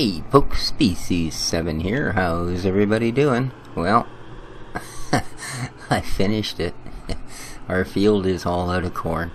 Hey folks, Species 7 here. How's everybody doing? Well, I finished it. Our field is all out of corn.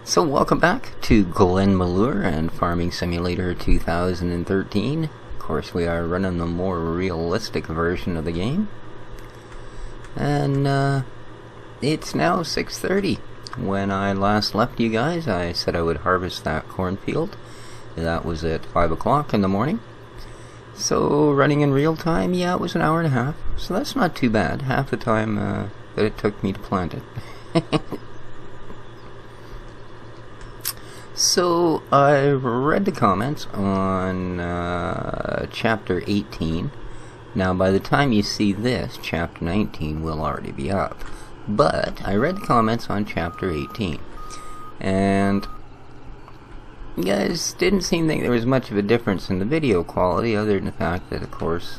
So welcome back to Glenmalure and Farming Simulator 2013. Of course, we are running the more realistic version of the game. And it's now 6:30. When I last left you guys, I said I would harvest that cornfield. That was at 5 o'clock in the morning. So running in real time, yeah, it was an hour and a half. So that's not too bad. Half the time that it took me to plant it. So I read the comments on chapter 18. Now by the time you see this, chapter 19 will already be up. But I read the comments on chapter 18. And you guys didn't seem to think there was much of a difference in the video quality, other than the fact that, of course,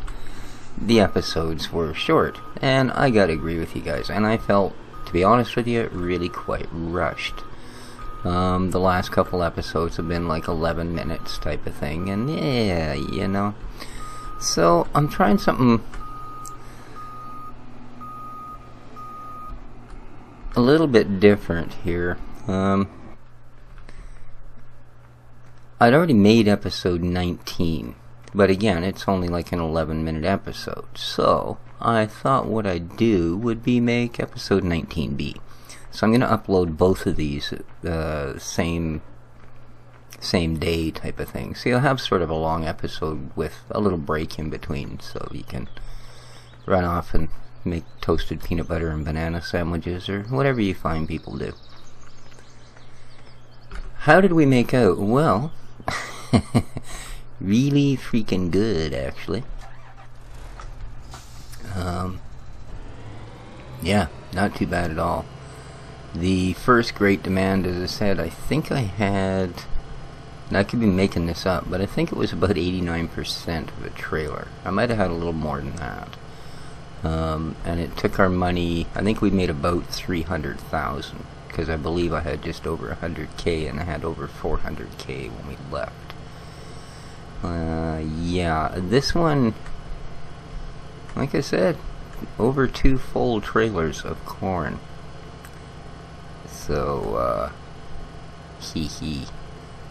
the episodes were short. And I gotta agree with you guys. And I felt, to be honest with you, really quite rushed. The last couple episodes have been like 11 minutes type of thing. And yeah, you know. So I'm trying something a little bit different here. I'd already made episode 19, but again, it's only like an 11-minute episode. So I thought what I'd do would be make episode 19B. So I'm going to upload both of these same day type of thing. So you'll have sort of a long episode with a little break in between, so you can run off and make toasted peanut butter and banana sandwiches or whatever you find people do. How did we make out? Well, really freaking good, actually. Yeah, not too bad at all. The first great demand, as I said, I think I had, and I could be making this up, but I think it was about 89% of a trailer. I might have had a little more than that. And it took our money, I think we made about 300,000, because I believe I had just over 100k and I had over 400k when we left. Yeah, this one, like I said, over 2 full trailers of corn. So,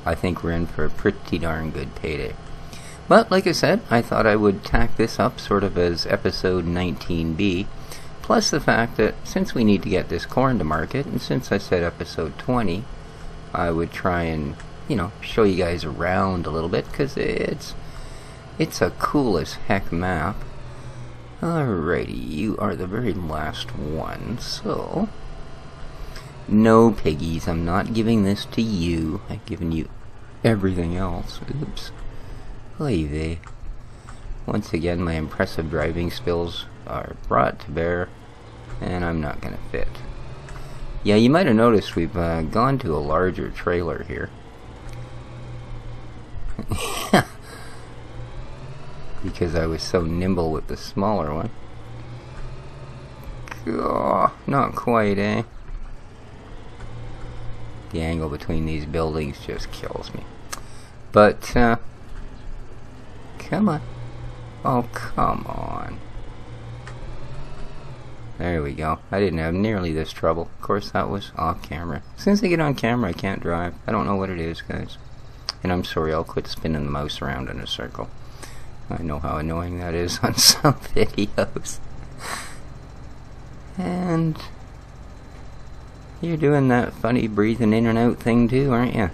I think we're in for a pretty darn good payday. But, like I said, I thought I would tack this up sort of as episode 19B, plus the fact that since we need to get this corn to market, and since I said episode 20, I would try and, you know, show you guys around a little bit, because it's a cool as heck map. Alrighty, you are the very last one, so no piggies, I'm not giving this to you. I've given you everything else. Oops. Oy vey. Once again, my impressive driving skills are brought to bear, and I'm not gonna fit. Yeah, you might have noticed we've gone to a larger trailer here. Because I was so nimble with the smaller one. Oh, not quite, eh? The angle between these buildings just kills me. But, come on. Oh, come on. There we go. I didn't have nearly this trouble. Of course, that was off camera. As soon as I get on camera, I can't drive. I don't know what it is, guys. And I'm sorry, I'll quit spinning the mouse around in a circle. I know how annoying that is on some videos. And you're doing that funny breathing in and out thing too, aren't you?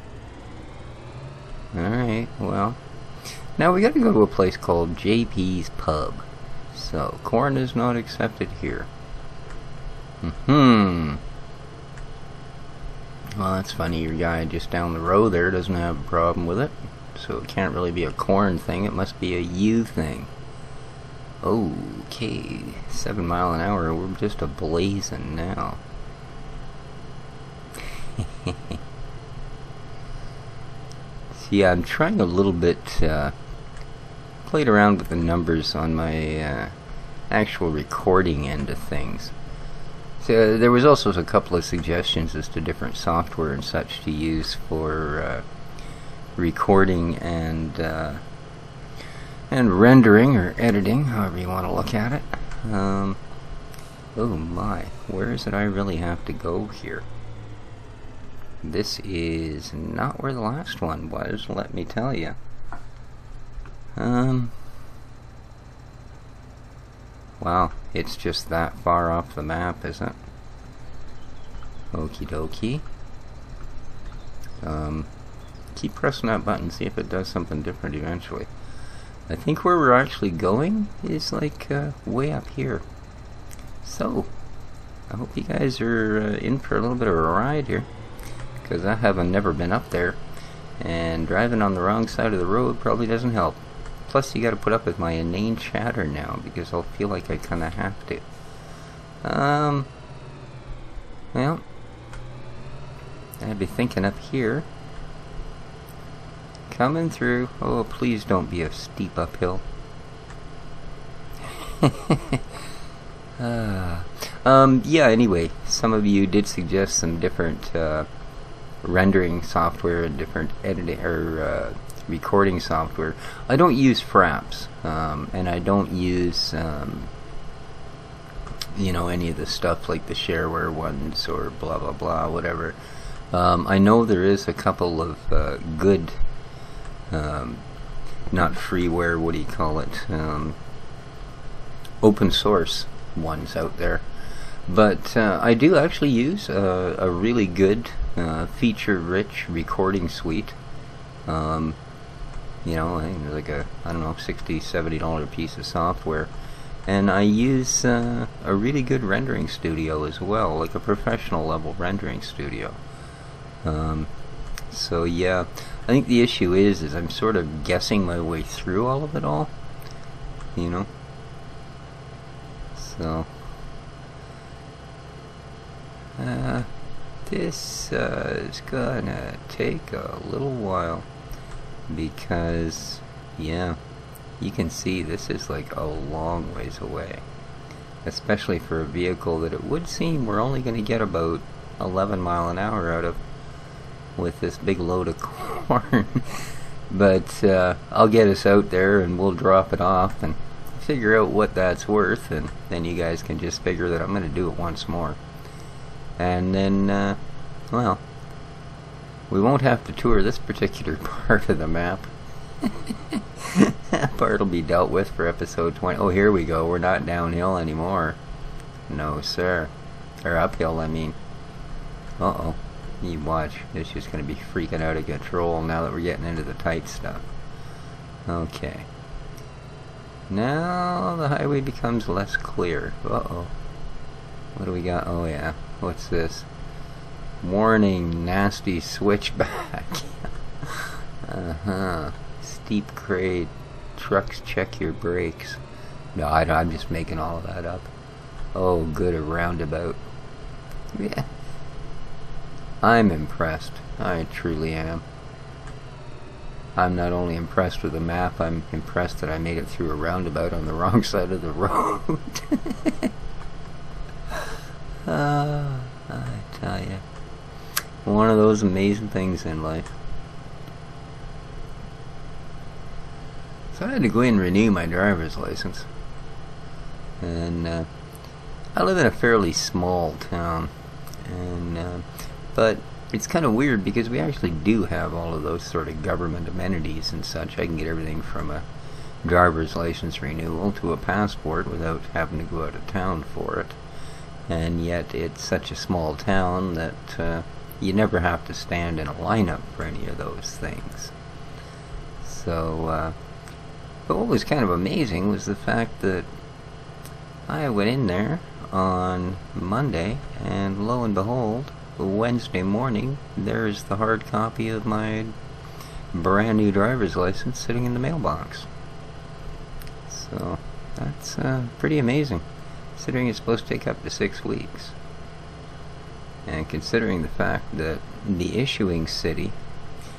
Alright, well. Now we gotta go to a place called JP's Pub. So, corn is not accepted here. Well, that's funny, your guy just down the road there doesn't have a problem with it. So it can't really be a corn thing, it must be a you thing. Okay, 7 mile an hour, we're just a-blazing now. See, I'm trying a little bit, played around with the numbers on my actual recording end of things. So there was also a couple of suggestions as to different software and such to use for recording and and rendering or editing, however you want to look at it. Oh my, where is it I really have to go here? This is not where the last one was, let me tell you. Wow, it's just that far off the map, is it? Okie dokie. Keep pressing that button, see if it does something different eventually. I think where we're actually going is like way up here. So, I hope you guys are in for a little bit of a ride here, because I haven't never been up there, and driving on the wrong side of the road probably doesn't help. Plus you gotta put up with my inane chatter now, because I'll feel like I kinda have to. Well, I'd be thinking up here. Coming through. Oh, please don't be a steep uphill. Yeah, anyway, some of you did suggest some different rendering software and different editing or recording software. I don't use Fraps, and I don't use you know, any of the stuff like the shareware ones or blah blah blah, whatever. I know there is a couple of good, not freeware, what do you call it, open source ones out there. But I do actually use a really good feature-rich recording suite. You know, I think like a, I don't know, $60, $70 piece of software. And I use a really good rendering studio as well, like a professional level rendering studio. So yeah, I think the issue is I'm sort of guessing my way through all of it all, you know. So this is gonna take a little while, because yeah, you can see this is like a long ways away, especially for a vehicle that it would seem we're only going to get about 11 mile an hour out of with this big load of corn. But I'll get us out there and we'll drop it off and figure out what that's worth, and then you guys can just figure that I'm going to do it once more. And then, well, we won't have to tour this particular part of the map. That part will be dealt with for episode 20. Oh, here we go. We're not downhill anymore. No, sir. Or uphill, I mean. Uh-oh. You watch. This is going to be freaking out of control now that we're getting into the tight stuff. Okay. Now the highway becomes less clear. Uh-oh. What do we got? Oh, yeah. What's this? Warning, nasty switchback. Uh-huh. Steep grade. Trucks, check your brakes. No, I'm just making all of that up. Oh, good, a roundabout. Yeah. I'm impressed. I truly am. I'm not only impressed with the map, I'm impressed that I made it through a roundabout on the wrong side of the road. I tell you. One of those amazing things in life. So I had to go in and renew my driver's license. And I live in a fairly small town. And but it's kind of weird because we actually do have all of those sort of government amenities and such. I can get everything from a driver's license renewal to a passport without having to go out of town for it. And yet it's such a small town that you never have to stand in a lineup for any of those things. So, but what was kind of amazing was the fact that I went in there on Monday, and lo and behold, Wednesday morning, there's the hard copy of my brand new driver's license sitting in the mailbox. So that's pretty amazing, considering it's supposed to take up to 6 weeks. And considering the fact that the issuing city,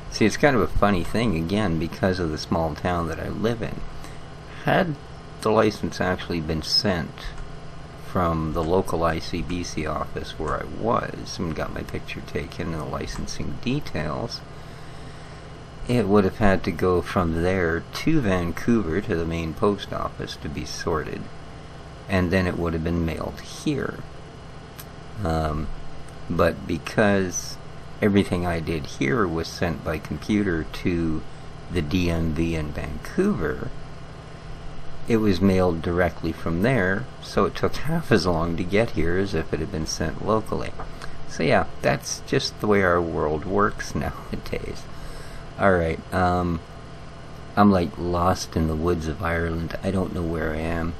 see, it's kind of a funny thing, again, because of the small town that I live in. Had the license actually been sent from the local ICBC office where I was and got my picture taken and the licensing details, it would have had to go from there to Vancouver to the main post office to be sorted, and then it would have been mailed here. But because everything I did here was sent by computer to the DMV in Vancouver, it was mailed directly from there, so it took half as long to get here as if it had been sent locally. So yeah, that's just the way our world works nowadays. Alright, I'm like lost in the woods of Ireland. I don't know where I am,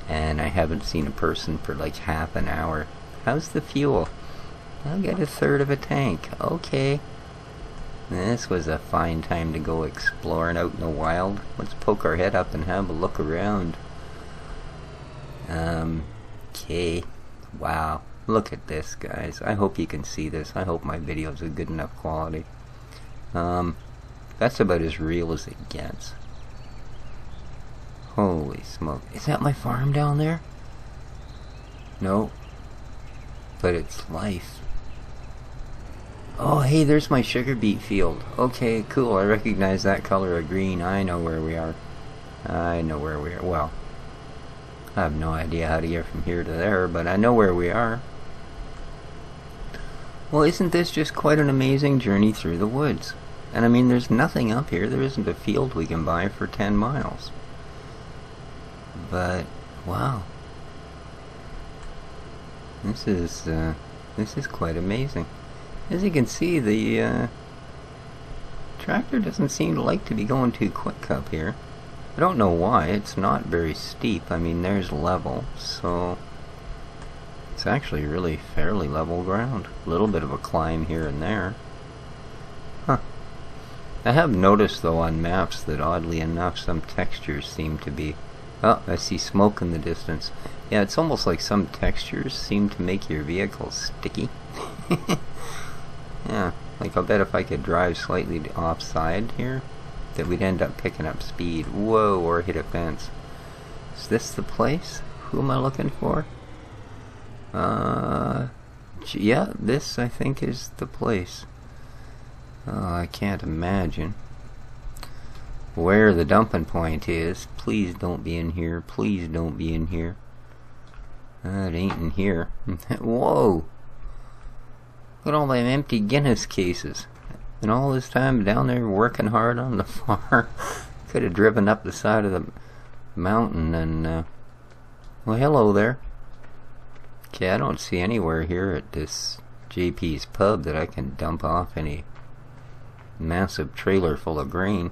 and I haven't seen a person for like half an hour. How's the fuel? I'll get a third of a tank. Okay. This was a fine time to go exploring out in the wild. Let's poke our head up and have a look around. Okay. Wow. Look at this, guys. I hope you can see this. I hope my videos are good enough quality. That's about as real as it gets. Holy smoke. Is that my farm down there? No. But it's life. Oh, hey, there's my sugar beet field. Okay, cool. I recognize that color of green. I know where we are. I know where we are. Well, I have no idea how to get from here to there, but I know where we are. Well, isn't this just quite an amazing journey through the woods? And I mean, there's nothing up here. There isn't a field we can buy for 10 miles. But, wow. This is quite amazing. As you can see, the tractor doesn't seem to like to be going too quick up here. I don't know why. It's not very steep. I mean, there's level, so it's actually really fairly level ground. A little bit of a climb here and there. Huh. I have noticed, though, on maps that oddly enough some textures seem to be... Oh, I see smoke in the distance. Yeah, it's almost like some textures seem to make your vehicle sticky. Yeah, like I'll bet if I could drive slightly offside here, that we'd end up picking up speed. Whoa, or hit a fence. Is this the place? Who am I looking for? Yeah, this I think is the place. Oh, I can't imagine where the dumping point is. Please don't be in here. Please don't be in here. It ain't in here. Whoa! Look at all them empty Guinness cases. And all this time down there working hard on the farm. Could have driven up the side of the mountain and, well, hello there. Okay, I don't see anywhere here at this JP's pub that I can dump off any massive trailer full of grain.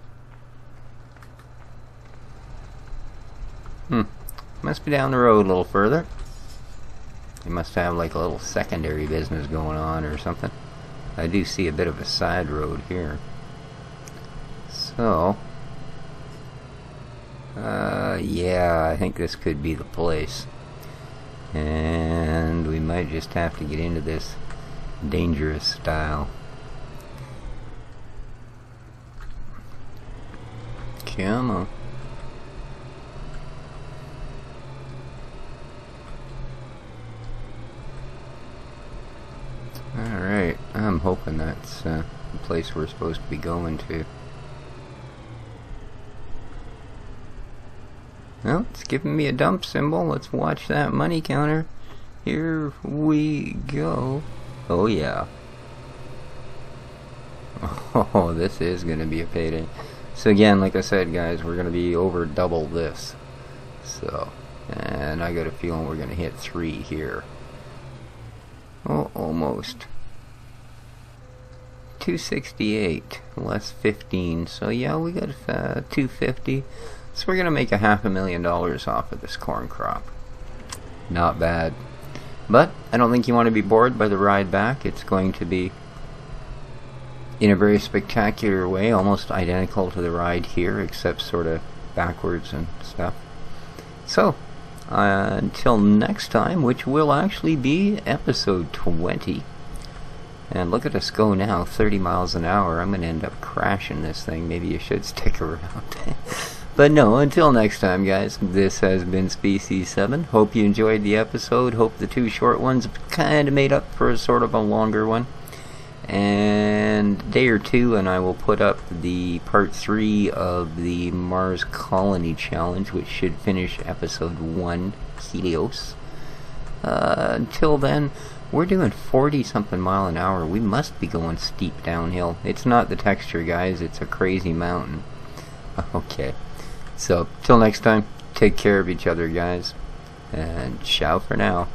Must be down the road a little further. They must have like a little secondary business going on or something. I do see a bit of a side road here. So, yeah, I think this could be the place. And we might just have to get into this dangerous style. Come on. Alright, I'm hoping that's the place we're supposed to be going to. Well, it's giving me a dump symbol. Let's watch that money counter. Here we go. Oh yeah. Oh, this is going to be a payday. So again, like I said, guys, we're going to be over double this. So, and I got a feeling we're going to hit 3 here. Oh, almost. 268 less 15. So yeah, we got 250. So we're gonna make $500,000 off of this corn crop. Not bad. But I don't think you want to be bored by the ride back. It's going to be in a very spectacular way, almost identical to the ride here, except sort of backwards and stuff. So until next time, which will actually be episode 20. And look at us go now, 30 miles an hour. I'm going to end up crashing this thing. Maybe you should stick around. But no, until next time, guys, this has been Species 7. Hope you enjoyed the episode. Hope the 2 short ones kind of made up for a sort of a longer one. and a day or two, and I will put up the part 3 of the Mars Colony Challenge, which should finish episode 1, Helios. Until then, we're doing 40-something mile an hour. We must be going steep downhill. It's not the texture, guys. It's a crazy mountain. Okay. So, till next time, take care of each other, guys. And ciao for now.